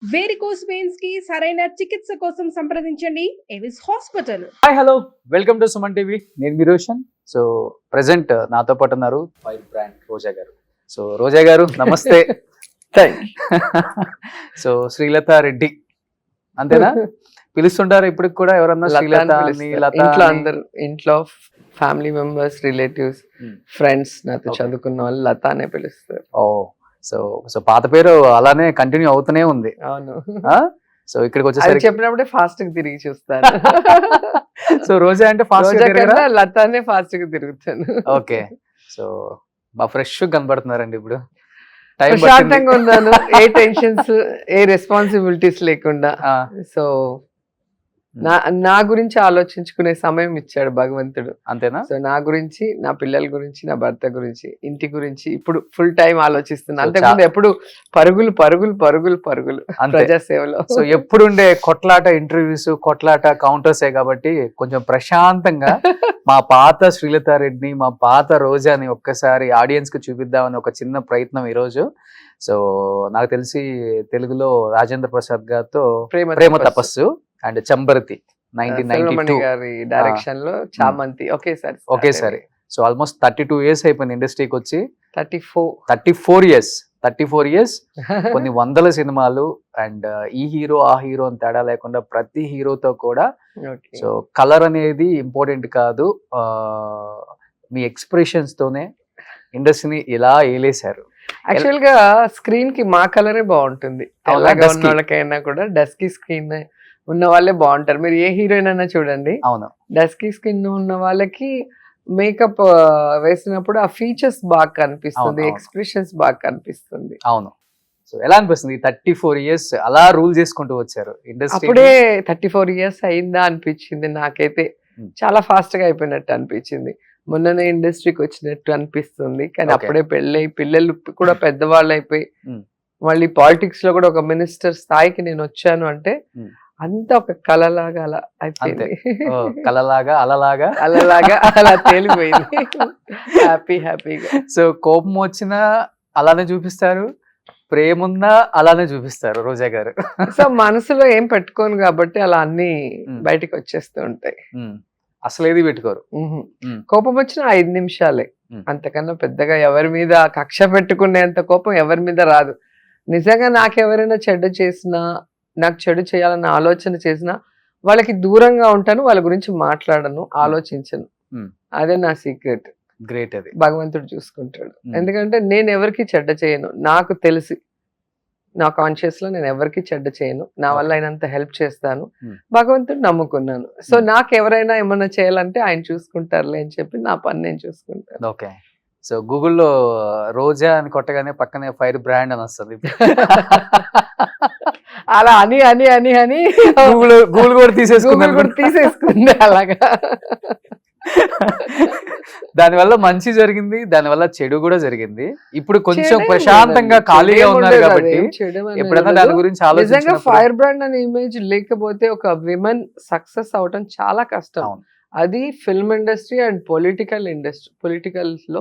Varicose veins కి సరైన చికిత్స కోసం సంప్రదించండి Avis hospital. Hi hello welcome to Suman TV. నేను మీ రోషన్. సో ప్రెసెంట్ నాతో పాటు ఉన్నారు ఫైర్ బ్రాండ్ రోజా గారు. సో రోజా గారు నమస్తే. సో శ్రీలత రెడ్డి అంతేనా పిలుస్తుంటారు ఇప్పటికి కూడా? ఎవరన్నా శ్రీలత అని, లత ఇంట్లో అని? అందరు, ఇంట్లో ఫ్యామిలీ మెంబర్స్, రిలేటివ్స్, ఫ్రెండ్స్ నాతో చదువుకున్న వాళ్ళు లత అనే పిలుస్తారు. ఓ సో సో పాత పేరు అలానే కంటిన్యూ అవుతూనే ఉంది. అవును, సో ఇక్కడికి అది వచ్చేసరికి చెప్పినప్పుడే ఫాస్ట్ గా తిరిగి చూస్తాను. సో రోజా అంటే ఫాస్ట్ రోజా కన్నా లతానే ఫాస్ట్ గా తిరుగుతాను. ఓకే. సో బాగా ఫ్రెష్ కనబడుతున్నారండి ఇప్పుడు. టైం ప్రశాంతంగా ఉన్నాను, ఏ టెన్షన్స్, ఏ రెస్పాన్సిబిలిటీస్ లేకుండా. సో నా గురించి ఆలోచించుకునే సమయం ఇచ్చాడు భగవంతుడు. అంతేనా? సో నా గురించి, నా పిల్లల గురించి, నా భర్త గురించి, ఇంటి గురించి ఇప్పుడు ఫుల్ టైం ఆలోచిస్తున్నా. అంతకుముందు ఎప్పుడు పరుగులు పరుగులు పరుగులు పరుగులు ప్రజాసేవలో. సో ఎప్పుడు ఉండే కొట్లాట ఇంటర్వ్యూస్, కొట్లాట కౌంటర్సే కాబట్టి కొంచెం ప్రశాంతంగా మా పాత శ్రీలత రెడ్డిని, మా పాత రోజాని ఒక్కసారి ఆడియన్స్ కి చూపిద్దామని ఒక చిన్న ప్రయత్నం ఈ రోజు. సో నాకు తెలిసి తెలుగులో రాజేంద్ర ప్రసాద్ గారితో ప్రేమ తపస్సు అండ్ చంబరతి 1992 గారి డైరెక్షన్ లో చామంతి ఒకేసారి. సో ఆల్మోస్ట్ 32 years అయిపోయింది ఇండస్ట్రీకి వచ్చి. 34 years కొన్ని వందల సినిమాలు. అండ్ ఈ హీరో ఆ హీరో అని తేడా లేకుండా ప్రతి హీరోతో కూడా. సో కలర్ అనేది ఇంపార్టెంట్ కాదు, మీ ఎక్స్ప్రెషన్స్ తోనే ఇండస్ట్రీని ఇలా ఏలేశారు. యాక్చువల్ గా స్క్రీన్ కి మా కలరే బాగుంటుంది. తెల్లగా ఉన్న వాళ్ళకైనా కూడా డస్కీ స్క్రీన్ ఉన్న వాళ్ళే బాగుంటారు. మీరు ఏ హీరోయిన్ అయినా చూడండి, అవును, డస్కీ స్కిన్ ఉన్న వాళ్ళకి మేకప్ వేసినప్పుడు ఆ ఫీచర్స్ బాగా కనిపిస్తుంది, ఎక్స్ప్రెషన్స్ బాగా కనిపిస్తుంది. అవును. సో ఎలా అనిపిస్తుంది 34 years అలా రూల్ చేసుకుంటూ వచ్చారు ఇండస్ట్రీ? అప్పుడే 34 years అయిందా అనిపించింది నాకైతే. చాలా ఫాస్ట్ గా అయిపోయినట్టు అనిపించింది. మొన్ననే ఇండస్ట్రీకి వచ్చినట్టు అనిపిస్తుంది. కానీ అప్పుడే పెళ్ళై పిల్లలు కూడా పెద్దవాళ్ళు అయిపోయి మళ్ళీ పాలిటిక్స్ లో కూడా ఒక మినిస్టర్ స్థాయికి నేను వచ్చాను అంటే అంతా ఒక కళలాగా అలా అయిపోయింది. కళలాగా అలలాగా అలా తేలిపోయింది. హ్యాపీగా. సో కోపం వచ్చినా అలానే చూపిస్తారు, ప్రేమ ఉన్నా అలానే చూపిస్తారు రోజా గారు. సో మనసులో ఏం పెట్టుకోను కాబట్టి అలా అన్ని బయటికి వచ్చేస్తూ ఉంటాయి. అసలు ఏది పెట్టుకోరు. కోపం వచ్చిన 5 నిమిషాలే, అంతకన్నా పెద్దగా ఎవరి మీద కక్ష పెట్టుకునేంత కోపం ఎవరి మీద రాదు. నిజంగా నాకెవరైనా చెడ్డ చేసినా, నాకు చెడు చేయాలన్న ఆలోచన చేసినా వాళ్ళకి దూరంగా ఉంటాను, వాళ్ళ గురించి మాట్లాడను, ఆలోచించను. అదే నా సీక్రెట్. గ్రేట్. అది భగవంతుడు చూసుకుంటాడు. ఎందుకంటే నేను ఎవరికి చెడ్డ చేయను, నాకు తెలిసి నా కాన్షియస్ లో నేను ఎవరికి చెడ్డ చేయను, నా వల్ల అయినంత హెల్ప్ చేస్తాను, భగవంతుడు నమ్ముకున్నాను. సో నాకు ఎవరైనా ఏమన్నా చేయాలంటే ఆయన చూసుకుంటారులే అని చెప్పి నా పని నేను చూసుకుంటాను. ఓకే. సో గూగుల్లో రోజా అని కొట్టగానే పక్కనే ఫైర్ బ్రాండ్ అని వస్తుంది. అలా అని గూగుల్ కూడా తీసేసుకుంది అలాగా. దానివల్ల మంచి జరిగింది, దానివల్ల చెడు కూడా జరిగింది. ఇప్పుడు కొంచెం ప్రశాంతంగా ఖాళీగా ఉన్నారు కాబట్టి ఎప్పుడైనా దాని గురించి నిజంగా ఫైర్ బ్రాండ్ అనే ఇమేజ్ లేకపోతే ఒక విమెన్ సక్సెస్ అవటం చాలా కష్టం. అది ఫిల్మ్ ఇండస్ట్రీ అండ్ పొలిటికల్స్ లో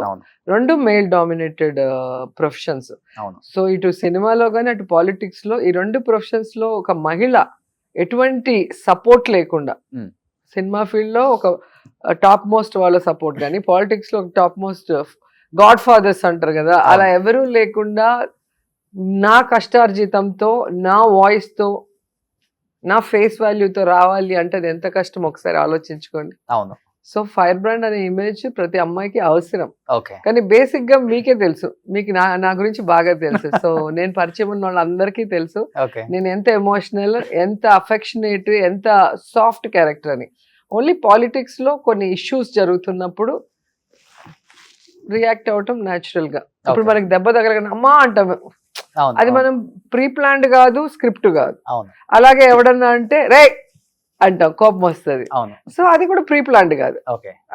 రెండు మేల్ డామినేటెడ్ ప్రొఫెషన్స్. సో ఇటు సినిమాలో కానీ అటు పాలిటిక్స్ లో ఈ రెండు ప్రొఫెషన్స్ లో ఒక మహిళ ఎటువంటి సపోర్ట్ లేకుండా, సినిమా ఫీల్డ్ లో ఒక టాప్ మోస్ట్ వాళ్ళ సపోర్ట్ కానీ పాలిటిక్స్ లో టాప్ మోస్ట్ గాడ్ ఫాదర్స్ అంటారు కదా, అలా ఎవరూ లేకుండా నా కష్టార్జితంతో, నా వాయిస్ తో, నా ఫేస్ వాల్యూతో రావాలి అంటే అది ఎంత కష్టం ఒకసారి ఆలోచించుకోండి. అవును. సో ఫైర్ బ్రాండ్ అనే ఇమేజ్ ప్రతి అమ్మాయికి అవసరం. ఓకే. కానీ బేసిక్ గా మీకే తెలుసు, మీకు నా గురించి బాగా తెలుసు. సో నేను పరిచయం ఉన్న వాళ్ళందరికీ తెలుసు నేను ఎంత ఎమోషనల్, ఎంత అఫెక్షనేట్, ఎంత సాఫ్ట్ క్యారెక్టర్ అని. ఓన్లీ పాలిటిక్స్ లో కొన్ని ఇష్యూస్ జరుగుతున్నప్పుడు రియాక్ట్ అవటం న్యాచురల్ గా. ఇప్పుడు మనకి దెబ్బ తగలగానే అమ్మా అంటాము, అది మనం ప్రీ ప్లాన్డ్ కాదు, స్క్రిప్ట్ కాదు. అలాగే ఎవడన్నా అంటే రే అంటాం, కోపం వస్తుంది. సో అది కూడా ప్రీ ప్లాన్డ్ కాదు,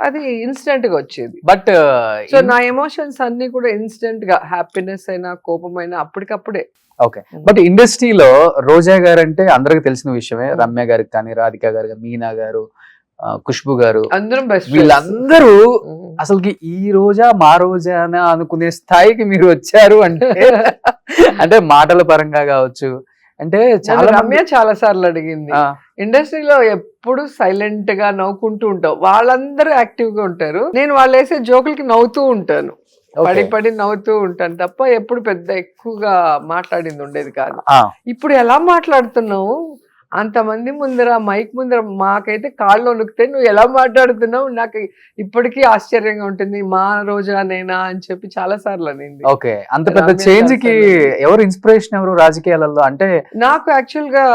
అది ఇన్స్టెంట్ గా వచ్చేది. బట్ సో నా ఎమోషన్స్ అన్ని కూడా ఇన్స్టెంట్ గా, హ్యాపీనెస్ అయినా కోపం అయినా అప్పటికప్పుడే. ఓకే. బట్ ఇండస్ట్రీలో రోజా గారు అంటే అందరికి తెలిసిన విషయమే. రమ్య గారికి కానీ, రాధిక గారు కానీ, మీనా గారు, ఖుష్బు గారు, వీళ్ళందరూ అసలుకి ఈ రోజా మా రోజానా అనుకునే స్థాయికి మీరు వచ్చారు అంటే అంటే మాటల పరంగా కావచ్చు, అంటే నన్ను చాలా రమ్య చాలా సార్లు అడిగింది, ఇండస్ట్రీలో ఎప్పుడు సైలెంట్ గా నవ్వుకుంటూ ఉంటావు, వాళ్ళందరూ యాక్టివ్ గా ఉంటారు, నేను వాళ్ళు వేసే జోకులకి నవ్వుతూ ఉంటాను, పడి పడి నవ్వుతూ ఉంటాను తప్ప ఎప్పుడు పెద్ద ఎక్కువగా మాట్లాడింది ఉండేది కాదు. ఇప్పుడు ఎలా మాట్లాడుతున్నావు అంతమంది ముందర, మైక్ ముందర, మాకైతే కాళ్ళు వణుకుతాయి, నువ్వు ఎలా మాట్లాడుతున్నావు, నాకు ఇప్పటికీ ఆశ్చర్యంగా ఉంటుంది, మా రోజా నేనా అని చెప్పి చాలా సార్లు అనింది. ఓకే, అంత పెద్ద చేంజ్ కి ఎవరు ఇన్స్పిరేషన్, ఎవరు రాజకీయాలలో? అంటే నాకు యాక్చువల్ గా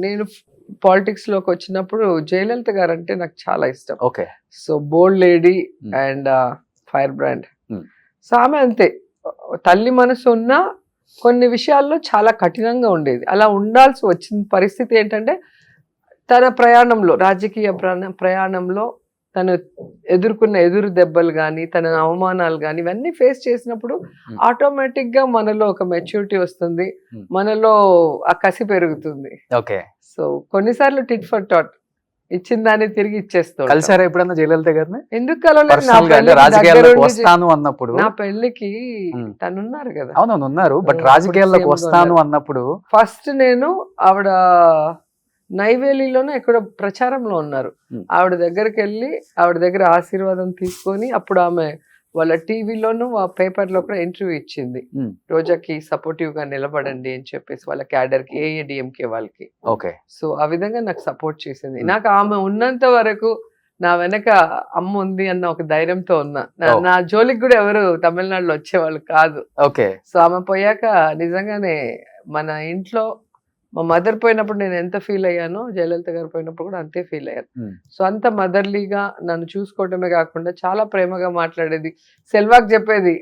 నేను పాలిటిక్స్ లోకి వచ్చినప్పుడు జయలలిత గారు అంటే నాకు చాలా ఇష్టం. Okay, so bold lady and fire brand. So ఆమె అంతే, తల్లి మనసు ఉన్నా కొన్ని విషయాల్లో చాలా కఠినంగా ఉండేది. అలా ఉండాల్సి వచ్చిన పరిస్థితి ఏంటంటే తన ప్రయాణంలో, రాజకీయ ప్రయాణంలో తను ఎదుర్కొన్న ఎదురు దెబ్బలు కానీ, తన అవమానాలు కానీ, ఇవన్నీ ఫేస్ చేసినప్పుడు ఆటోమేటిక్ గా మనలో ఒక మెచ్యూరిటీ వస్తుంది, మనలో ఆ కసి పెరుగుతుంది. ఓకే, సో కొన్నిసార్లు టిట్ ఫర్ టాట్, ఇచ్చిన దాన్ని తిరిగి ఇచ్చేస్తాం. కలిసారా ఎప్పుడన్నా జయలలిత గారిని? ఎందుకు కలవలేదు? రాజకీయాల్లోకి వస్తాను అన్నప్పుడు, నా పెళ్లికి తనున్నారు కదా. అవునవును ఉన్నారు, బట్ రాజకీయాల్లోకి వస్తాను అన్నప్పుడు ఫస్ట్ నేను ఆవిడ నైవేలిలోనే ఎక్కడో ప్రచారంలో ఉన్నారు, ఆవిడ దగ్గరికి వెళ్ళి ఆవిడ దగ్గర ఆశీర్వాదం తీసుకొని, అప్పుడు ఆమె వాళ్ళ టీవీలోను ఆ పేపర్లో కూడా ఇంటర్వ్యూ ఇచ్చింది, రోజాకి సపోర్టివ్ గా నిలబడండి అని చెప్పేసి, వాళ్ళ క్యాడర్ కి, ఏఐడిఎంకే వాళ్ళకి. ఓకే, సో ఆ విధంగా నాకు సపోర్ట్ చేసింది. నాకు ఆమె ఉన్నంత వరకు నా వెనక అమ్మ ఉంది అన్న ఒక ధైర్యంతో ఉన్నా. నా జోలికి కూడా ఎవరు తమిళనాడులో వచ్చేవాళ్ళు కాదు. ఓకే, సో ఆమె పోయాక నిజంగానే మన ఇంట్లో మా మదర్ పోయినప్పుడు నేను ఎంత ఫీల్ అయ్యానో, జయలలిత గారు పోయినప్పుడు కూడా అంతే ఫీల్ అయ్యాను. సో అంత మదర్లీగా నన్ను చూసుకోవటమే కాకుండా చాలా ప్రేమగా మాట్లాడేది. సెల్వాకి చెప్పేది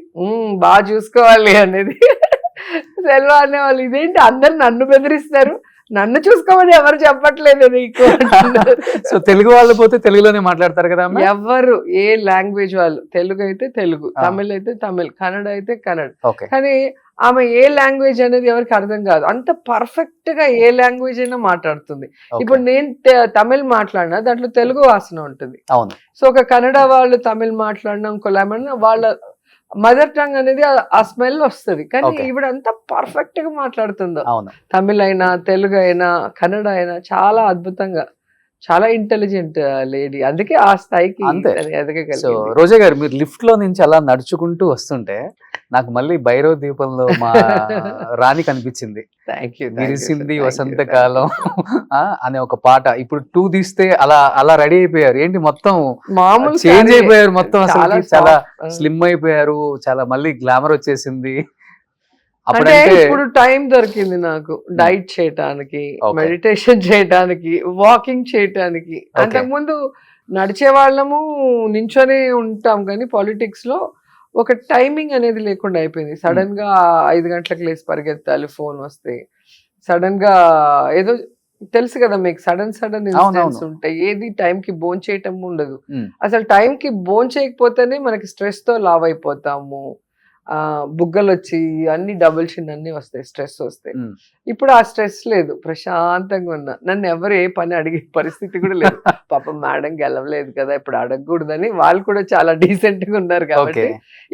బాగా చూసుకోవాలి అనేది. సెల్వా అనేవాళ్ళు, ఇదేంటి అందరు నన్ను బెదిరిస్తారు, నన్ను చూసుకోమని ఎవరు చెప్పట్లేదు నీకు. సో తెలుగు వాళ్ళు పోతే తెలుగులోనే మాట్లాడతారు కదా ఎవరు, ఏ లాంగ్వేజ్ వాళ్ళు, తెలుగు అయితే తెలుగు, తమిళ్ అయితే తమిళ్, కన్నడ అయితే కన్నడ. కానీ ఆమె ఏ లాంగ్వేజ్ అనేది ఎవరికి అర్థం కాదు, అంత పర్ఫెక్ట్ గా ఏ లాంగ్వేజ్ అయినా మాట్లాడుతుంది. ఇప్పుడు నేను తమిళ్ మాట్లాడినా దాంట్లో తెలుగు వాసన ఉంటుంది. సో ఒక కన్నడ వాళ్ళు తమిళ్ మాట్లాడినా, ఇంకో వాళ్ళ మదర్ టంగ్ అనేది ఆ స్మెల్ వస్తుంది. కానీ ఈవిడ అంతా పర్ఫెక్ట్ గా మాట్లాడుతుందో, తమిళ్ అయినా తెలుగు అయినా కన్నడ అయినా చాలా అద్భుతంగా, చాలా ఇంటెలిజెంట్ లేడీ, అందుకే ఆ స్థాయికి సో రోజా గారు, మీరు లిఫ్ట్ లో నుంచి అలా నడుచుకుంటూ వస్తుంటే నాకు మళ్ళీ భైరవ దీపంలో మా రాణి కనిపించింది. విరిసింది వసంతకాలం అనే ఒక పాట. ఇప్పుడు 2 తీస్తే అలా అలా రెడీ అయిపోయారు ఏంటి, మొత్తం మామూలు చేంజ్ అయిపోయారు, మొత్తం అసలు చాలా స్లిమ్ అయిపోయారు, చాలా మళ్ళీ గ్లామర్ వచ్చేసింది. అంటే ఇప్పుడు టైం దొరికింది నాకు డైట్ చేయటానికి, మెడిటేషన్ చేయటానికి, వాకింగ్ చేయటానికి. అంతకుముందు నడిచే వాళ్ళము, నించొనే ఉంటాం, కానీ పాలిటిక్స్ లో ఒక టైమింగ్ అనేది లేకుండా అయిపోయింది. సడన్ గా 5 గంటలకు లేసి పరిగెత్తాలి, ఫోన్ వస్తే సడన్ గా ఏదో తెలుసు కదా మీకు, సడన్ ఇన్సిడెంట్స్ ఉంటాయి, ఏది టైం కి బోన్ చేయటం ఉండదు. అసలు టైం కి బోన్ చేయకపోతేనే మనకి స్ట్రెస్ తో లావ్ అయిపోతాము, బుగ్గలు వచ్చి అన్ని డబుల్ చిన్ అన్ని వస్తాయి, స్ట్రెస్ వస్తాయి. ఇప్పుడు ఆ స్ట్రెస్ లేదు, ప్రశాంతంగా ఉన్నా. నన్ను ఎవరు ఏ పని అడిగే పరిస్థితి కూడా లేదు. పాపం మేడం గెలవలేదు కదా, ఇప్పుడు అడగకూడదని వాళ్ళు కూడా చాలా డీసెంట్ గా ఉన్నారు. కాబట్టి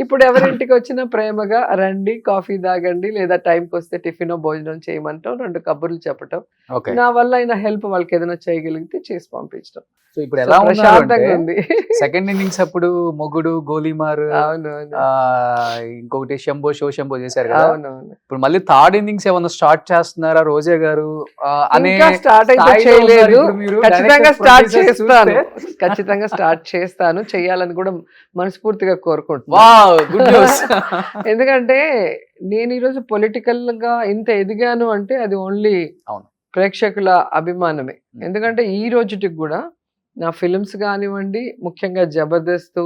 ఇప్పుడు ఎవరింటికి వచ్చినా ప్రేమగా రండి, కాఫీ తాగండి, లేదా టైంకి వస్తే టిఫిన్ భోజనం చేయమంటాం, 2 కబుర్లు చెప్పటం, నా వల్ల అయినా హెల్ప్ వాళ్ళకి ఏదైనా చేయగలిగితే చేసి పంపించడం. సో ఇప్పుడు ఎలా ఉంది సెకండ్ ఇన్నింగ్స్ అప్పుడు మొగుడు, గోలీమార్, ఇంకొకటి శంభో శంభో చేశారు కదా, ఇప్పుడు మళ్ళీ థర్డ్ ఇన్నింగ్స్ ఏమన్నా స్టార్ట్ చేస్తున్నారా రోజా గారు? స్టార్ట్ అయితే చేయలేదు, ఖచ్చితంగా స్టార్ట్ చేస్తాను, చెయ్యాలని కూడా మనస్ఫూర్తిగా కోరుకుంటున్నాను. ఎందుకంటే నేను ఈరోజు పొలిటికల్ గా ఇంత ఎదిగాను అంటే అది ఓన్లీ ప్రేక్షకుల అభిమానమే. ఎందుకంటే ఈ రోజుటికి కూడా నా ఫిలిమ్స్ కానివ్వండి, ముఖ్యంగా జబర్దస్త్,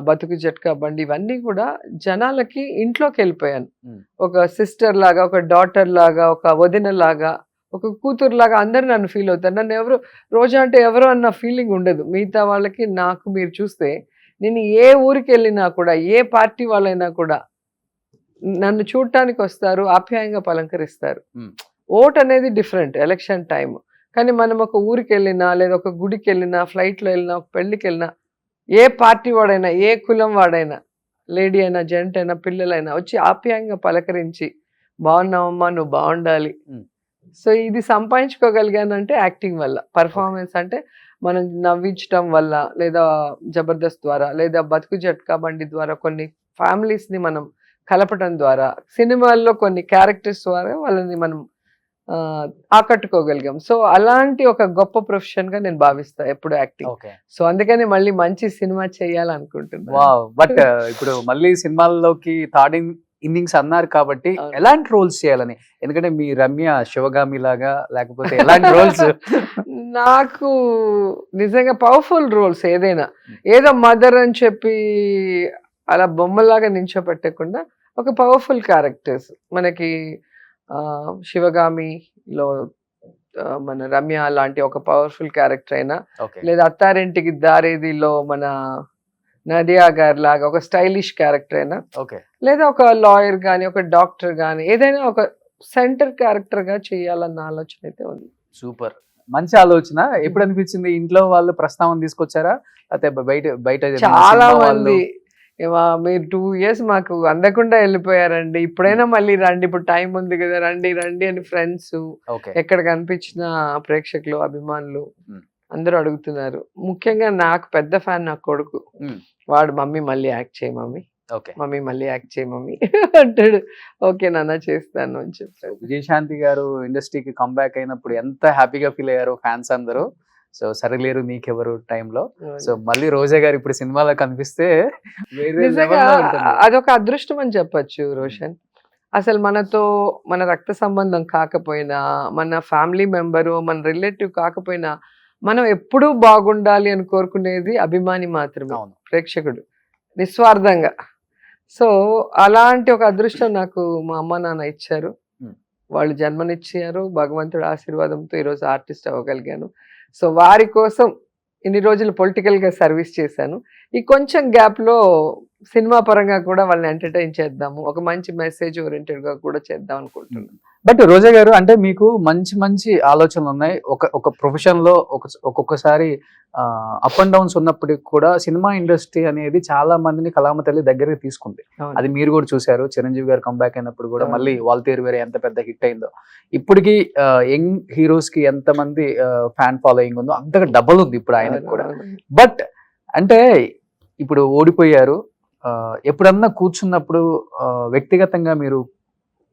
బతుకు జట్కా బండి, ఇవన్నీ కూడా జనాలకి ఇంట్లోకి వెళ్ళిపోయాను. ఒక సిస్టర్ లాగా, ఒక డాటర్ లాగా, ఒక వదిన లాగా, ఒక కూతురు లాగా అందరు నన్ను ఫీల్ అవుతారు. నన్ను ఎవరు రోజా అంటే ఎవరు అన్న ఫీలింగ్ ఉండదు. మిగతా వాళ్ళకి నాకు మీరు చూస్తే, నేను ఏ ఊరికి వెళ్ళినా కూడా, ఏ పార్టీ వాళ్ళైనా కూడా నన్ను చూడటానికి వస్తారు, ఆప్యాయంగా పలంకరిస్తారు. ఓట్ అనేది డిఫరెంట్, ఎలక్షన్ టైం. కానీ మనం ఒక ఊరికి వెళ్ళినా, లేదా ఒక గుడికి వెళ్ళినా, ఫ్లైట్లో వెళ్ళినా, ఒక పెళ్లికి వెళ్ళినా, ఏ పార్టీ వాడైనా, ఏ కులం వాడైనా, లేడీ అయినా, జెంట్ అయినా, పిల్లలైనా వచ్చి ఆప్యాయంగా పలకరించి, బాగున్నావమ్మా, నువ్వు బాగుండాలి, సో ఇది సంపాదించుకోగలిగానంటే యాక్టింగ్ వల్ల. పర్ఫార్మెన్స్ అంటే మనం నవ్వించడం వల్ల, లేదా జబర్దస్త్ ద్వారా, లేదా బతుకు జట్కా బండి ద్వారా కొన్ని ఫ్యామిలీస్ ని మనం కలపడం ద్వారా, సినిమాల్లో కొన్ని క్యారెక్టర్స్ ద్వారా వాళ్ళని మనం ఆకట్టుకోగలిగాం. సో అలాంటి ఒక గొప్ప ప్రొఫెషన్ గా నేను భావిస్తా ఎప్పుడు యాక్టింగ్. ఓకే. సో అందుకని మళ్ళీ మంచి సినిమా చేయాలనుకుంటున్నాను. వావ్. బట్ ఇప్పుడు మళ్ళీ సినిమాల్లోకి థర్డ్ ఇన్నింగ్స్ అన్నారు కాబట్టి అవును. ఎలాంటి రోల్స్ చేయాలని? ఎందుకంటే మీ రమ్య శివగామి లాగా లేకపోతే ఎలాంటి రోల్స్? నాకు నిజంగా పవర్ఫుల్ రోల్స్ ఏదైనా, ఏదో మదర్ అని చెప్పి అలా బొమ్మలాగా నించోపెట్టకుండా ఒక పవర్ఫుల్ క్యారెక్టర్స్ మనకి శివగామిలో మన రమ్య లాంటి ఒక పవర్ఫుల్ క్యారెక్టర్ అయినా, ఓకే. లేదా అత్తారింటికి దారేదిలో మన నదియా గారి లాగా ఒక స్టైలిష్ క్యారెక్టర్ అయినా, ఓకే. లేదా ఒక లాయర్ గాని, ఒక డాక్టర్ గాని, ఏదైనా ఒక సెంటర్ క్యారెక్టర్ గా చేయాలన్న ఆలోచన అయితే ఉంది. సూపర్. మంచి ఆలోచన. ఎప్పుడు అనిపించింది? ఇంట్లో వాళ్ళు ప్రస్తావన తీసుకొచ్చారా లేకపోతే బయట బయట చాలా సినిమా వాళ్ళు? మంది మీరు 2 years మాకు అందకుండా వెళ్ళిపోయారండి, ఇప్పుడైనా మళ్ళీ రండి, ఇప్పుడు టైం ఉంది కదా, రండి రండి అని ఫ్రెండ్స్, ఓకే. ఎక్కడ కనిపించిన ప్రేక్షకులు, అభిమానులు మ్. అందరూ అడుగుతున్నారు. ముఖ్యంగా నాకు పెద్ద ఫ్యాన్ నా కొడుకు. మ్. వాడు మమ్మీ మళ్ళీ యాక్ట్ చేయి మమ్మీ, ఓకే. మమ్మీ మళ్ళీ యాక్ట్ చేయి మమ్మీ అంటాడు. ఓకే నాన్న చేస్తాను అని చెప్తాడు. విజయశాంతి గారు ఇండస్ట్రీకి కంబ్యాక్ అయినప్పుడు ఎంత హ్యాపీగా ఫీల్ అయ్యారు ఫ్యాన్స్ అందరూ. సో సరిలేరు నీకెవరు టైంలో. సో మళ్ళీ రోజా గారు ఇప్పుడు సినిమాలో కనిపిస్తే వేరే నిజంగా level లో ఉంటుంది. అదొక అదృష్టం అని చెప్పొచ్చు రోషన్. అసలు మనతో మన రక్త సంబంధం కాకపోయినా, మన ఫ్యామిలీ మెంబరు, మన రిలేటివ్ కాకపోయినా, మనం ఎప్పుడూ బాగుండాలి అని కోరుకునేది అభిమాని మాత్రమే, అవును. ప్రేక్షకుడు, నిస్వార్థంగా. సో అలాంటి ఒక అదృష్టం నాకు మా అమ్మ నాన్న ఇచ్చారు. వాళ్ళు జన్మనిచ్చారు. భగవంతుడి ఆశీర్వాదంతో ఈరోజు ఆర్టిస్ట్ అవ్వగలిగాను. సో వారి కోసం ఇన్ని రోజులు పొలిటికల్ గా సర్వీస్ చేశాను. ఈ కొంచెం గ్యాప్ లో సినిమా పరంగా కూడా వాళ్ళని ఎంటర్టైన్ చేద్దాము, ఒక మంచి మెసేజ్ ఓరియంటెడ్ గా కూడా చేద్దాం అనుకుంటున్నాను. బట్ రోజా గారు, అంటే మీకు మంచి మంచి ఆలోచనలు ఉన్నాయి. ఒక ప్రొఫెషన్ లో ఒక్కొక్కసారి అప్ అండ్ డౌన్స్ ఉన్నప్పటికీ కూడా సినిమా ఇండస్ట్రీ అనేది చాలా మందిని కళామ తల్లి దగ్గరికి తీసుకుంది. అవును. అది మీరు కూడా చూసారు. చిరంజీవి గారు కంబ్యాక్ అయినప్పుడు కూడా అవును. మళ్ళీ వాల్తేరు వేరే ఎంత పెద్ద హిట్ అయిందో, ఇప్పటికి యంగ్ హీరోస్ కి ఎంత మంది ఫ్యాన్ ఫాలోయింగ్ ఉందో అంతగా డబుల్ ఉంది ఇప్పుడు ఆయనకు కూడా. బట్ అంటే ఇప్పుడు ఓడిపోయారు. ఎప్పుడన్నా కూర్చున్నప్పుడు వ్యక్తిగతంగా మీరు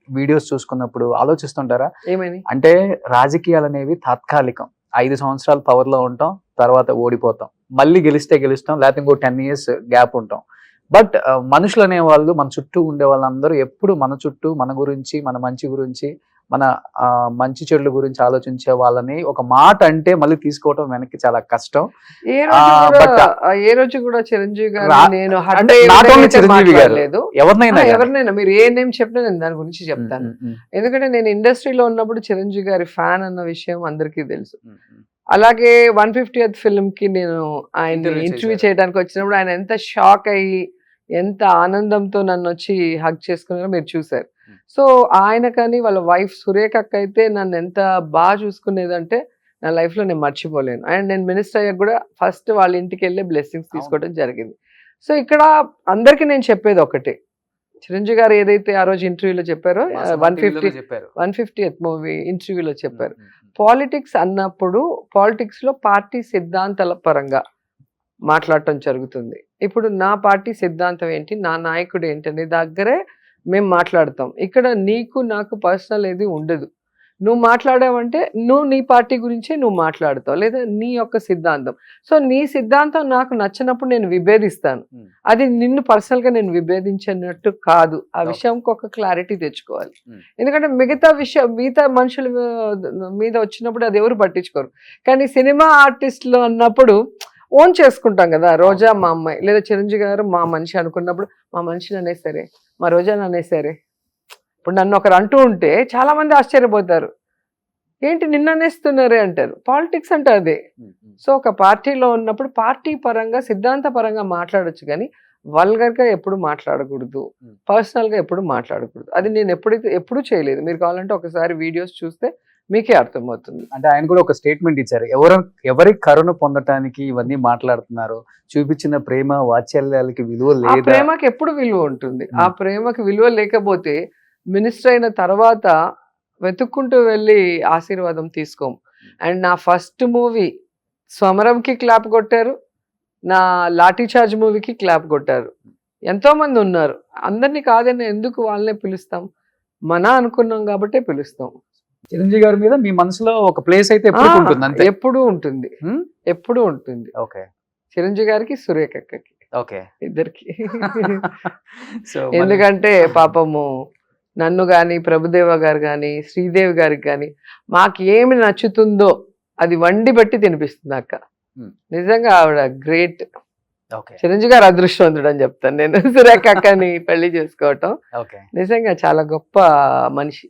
వీడియోస్ చూసుకున్నప్పుడు ఆలోచిస్తుంటారా? ఏమని? అంటే రాజకీయాలు అనేవి తాత్కాలికం. 5 సంవత్సరాలు పవర్ లో ఉంటాం, తర్వాత ఓడిపోతాం, మళ్ళీ గెలిస్తే గెలుస్తాం, లేకపోతే ఇంకో 10 years గ్యాప్ ఉంటాం. బట్ మనుషులు అనేవాళ్ళు, మన చుట్టూ ఉండే వాళ్ళందరూ ఎప్పుడు మన చుట్టూ మన గురించి, మన మంచి గురించి, మన మంచి చెడుల గురించి ఆలోచించే వాళ్ళని ఒక మాట అంటే మళ్ళీ తీసుకోవటం వెనక్కి చాలా కష్టం. ఏ రోజు కూడా చిరంజీవి గారు నేను అంటే not only చిరంజీవి గారు, ఎవరినైనా ఎవరినైనా మీరు ఏ నేమ్ చెప్పినా నేను దాని గురించి చెప్తాను. ఎందుకంటే నేను ఇండస్ట్రీలో ఉన్నప్పుడు చిరంజీవి గారి ఫ్యాన్ అన్న విషయం అందరికీ తెలుసు. అలాగే 150th ఫిల్మ్ కి నేను ఆయన ఇంటర్వ్యూ చేయడానికి వచ్చినప్పుడు ఆయన ఎంత షాక్ అయ్యి, ఎంత ఆనందంతో నన్ను వచ్చి హగ్ చేసుకున్నారో మీరు చూసారు. సో ఆయన కానీ వాళ్ళ వైఫ్ సురేఖ అక్క అయితే నన్ను ఎంత బాగా చూసుకునేదంటే నా లైఫ్ లో నేను మర్చిపోలేను. అండ్ నేను మినిస్టర్ అయ్యాక కూడా ఫస్ట్ వాళ్ళ ఇంటికి వెళ్ళి బ్లెస్సింగ్స్ తీసుకోవడం జరిగింది. సో ఇక్కడ అందరికి నేను చెప్పేది ఒకటే, చిరంజీవి గారు ఏదైతే ఆ రోజు ఇంటర్వ్యూలో చెప్పారో 150th మూవీ ఇంటర్వ్యూలో చెప్పారు, పాలిటిక్స్ అన్నప్పుడు పాలిటిక్స్ లో పార్టీ సిద్ధాంతాల పరంగా మాట్లాడటం జరుగుతుంది. ఇప్పుడు నా పార్టీ సిద్ధాంతం ఏంటి, నా నాయకుడు ఏంటనే దగ్గరే మేము మాట్లాడతాం. ఇక్కడ నీకు నాకు పర్సనల్ ఏది ఉండదు. నువ్వు మాట్లాడావంటే నువ్వు నీ పార్టీ గురించే నువ్వు మాట్లాడతావు, లేదా నీ యొక్క సిద్ధాంతం. సో నీ సిద్ధాంతం నాకు నచ్చినప్పుడు నేను విభేదిస్తాను. అది నిన్ను పర్సనల్ గా నేను విభేదించినట్టు కాదు. ఆ విషయంకి ఒక క్లారిటీ తెచ్చుకోవాలి. ఎందుకంటే మిగతా మనుషుల మీద వచ్చినప్పుడు అది ఎవరు పట్టించుకోరు. కానీ సినిమా ఆర్టిస్టులు అన్నప్పుడు ఓన్ చేసుకుంటాం కదా. రోజా మా అమ్మాయి, లేదా చిరంజీవి గారు మా మనిషి అనుకున్నప్పుడు మా మనిషిని అనేసరే, మా రోజాని అనేసరే. ఇప్పుడు నన్ను ఒకరు అంటూ ఉంటే చాలా మంది ఆశ్చర్యపోతారు, ఏంటి నిన్ను అనేస్తున్నారే అంటారు. పాలిటిక్స్ అంటే అదే. సో ఒక పార్టీలో ఉన్నప్పుడు పార్టీ పరంగా సిద్ధాంత పరంగా మాట్లాడొచ్చు, కానీ వల్గర్ గా ఎప్పుడు మాట్లాడకూడదు, పర్సనల్ గా ఎప్పుడు మాట్లాడకూడదు. అది నేను ఎప్పుడూ చేయలేదు. మీరు కావాలంటే ఒకసారి వీడియోస్ చూస్తే మీకే అర్థమవుతుంది. అంటే ఆయన కూడా ఒక స్టేట్మెంట్ ఇచ్చారు, ఎవరి కరుణ పొందటానికి ఇవన్నీ మాట్లాడుతున్నారు, చూపించిన ప్రేమ వాత్సల్యాలకి విలువ ఆ లేదు. ప్రేమకి ఎప్పుడు విలువ ఉంటుంది. ఆ ప్రేమకి విలువ లేకపోతే మినిస్టర్ అయిన తర్వాత వెతుక్కుంటూ వెళ్ళి ఆశీర్వాదం తీసుకోం. అండ్ నా ఫస్ట్ మూవీ స్వమరంకి క్లాప్ కొట్టారు, నా లాఠీ చార్జ్ మూవీకి క్లాప్ కొట్టారు. ఎంతో మంది ఉన్నారు, అందరినీ కాదని ఎందుకు వాళ్ళనే పిలుస్తాం, మన అనుకున్నాం కాబట్టే పిలుస్తాం. చిరంజీవి గారి మీద మీ మనసులో ఒక ప్లేస్ అయితే ఎప్పుడు ఉంటుంది అంతే. ఎప్పుడూ ఉంటుంది, ఎప్పుడూ ఉంటుంది. ఓకే. చిరంజీవి గారికి, సురేఖకి, ఓకే. ఇద్దరికి. సో ఎందుకంటే పాపము నన్ను కానీ, ప్రభుదేవ గారు కానీ, శ్రీదేవి గారికి కానీ మాకు ఏమి నచ్చుతుందో అది వండి బట్టి తినిపిస్తుంది అక్క. నిజంగా ఆవిడ గ్రేట్. ఓకే. చిరంజీవి గారు అదృష్టవంతుడు అని చెప్తాను నేను సురేఖ అక్కని పెళ్లి చేసుకోవటం. ఓకే. నిజంగా చాలా గొప్ప మనిషి.